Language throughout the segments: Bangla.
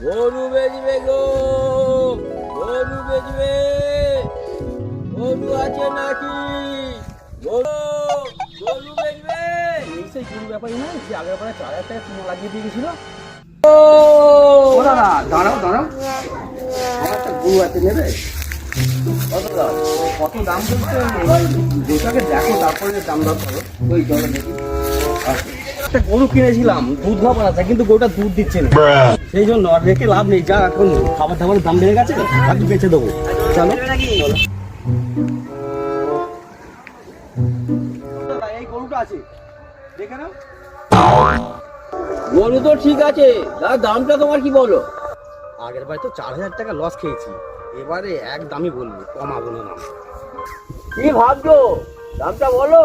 গরু বেচবে গো, গরু বেচবে, গরু আছে নাকি? গরু গরু বেচবে। এই সেই গরু ব্যাপারই না, যে আগের বারে 4,000 টাকা চুনো লাগিয়ে দিয়ে গেছিল। ও ও দাদা, দাঁড়াও দাঁড়াও, আমার একটা গরু আছে, নেবে? কত দাম? কত দাম বলতে যেটাকে দেখো, তারপরে দাম দর করো। ওই চলো দেখি। একটা গরু কিনেছিলাম, দুধ খাবার আছে, কিন্তু গরুটা দুধ দিচ্ছে না, সেই জন্য আর রেখে লাভ নেই। যা এখন খাবার দাবারের দাম বেড়ে গেছে, আজ বেঁচে দেবো। চলো এই গরুটা আছে, দেখে নাও। গরু তো ঠিক আছে, দাদা দামটা তোমার কি বলো? আগের বার তো 4,000 টাকা লস খেয়েছি, এবারে এক দামই বলবো, কমাবো না দাম। কি ভাবছো? দামটা বলো।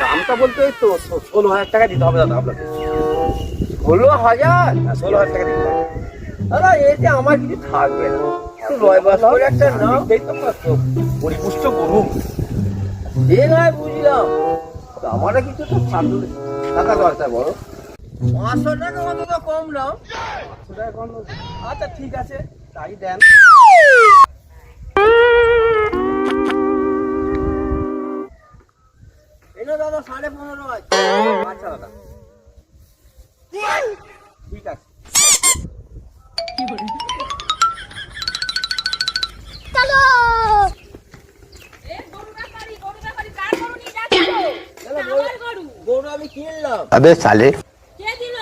দামটা বলতে এই তো 16,000 টাকা দিতে হবে দাদা আপনাকে। 16,000? 16,000 টাকা দিতে হবে। দাদা এতে আমার কিছু থাকবে না, একটু রয় বাস করে একটা নাও। দেখতেই তো পাচ্ছ, পরিপুষ্ট গরু। এ নয় বুঝলাম, তো আমারও কিছু তো থাকবে। টাকা দরকার বড়। 500 টাকা অন্তত কম নাও। আচ্ছা ঠিক আছে, তাই দেন। এই নাও দাদা 15.5 আছে। আচ্ছা দাদা, ঠিক আছে। দাদা, গরু আমি কিনলাম। अबे साले কে দিল?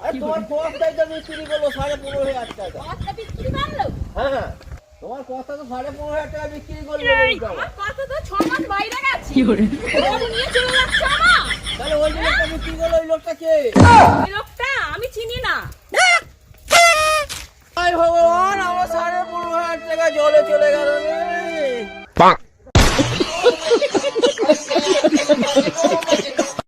আরে তোমার কস্তাই তো বিক্রি করলো 15.5 টাকা। কতটা বিক্রি করলো? হ্যাঁ, তোমার কস্তা তো 15.5 টাকা বিক্রি করলো গরুটা। আমার কত তো 6 মাস বাইরে গেছে। গরু নিয়ে চলে যাচ্ছে আমার। তাহলে ওই লোকটা বিক্রি করলো, ওই লোকটা কে? ওই লোকটা আমি চিনি না। হায় ভগবান, আমার 15.5 টাকা জলে চলে গেল রে।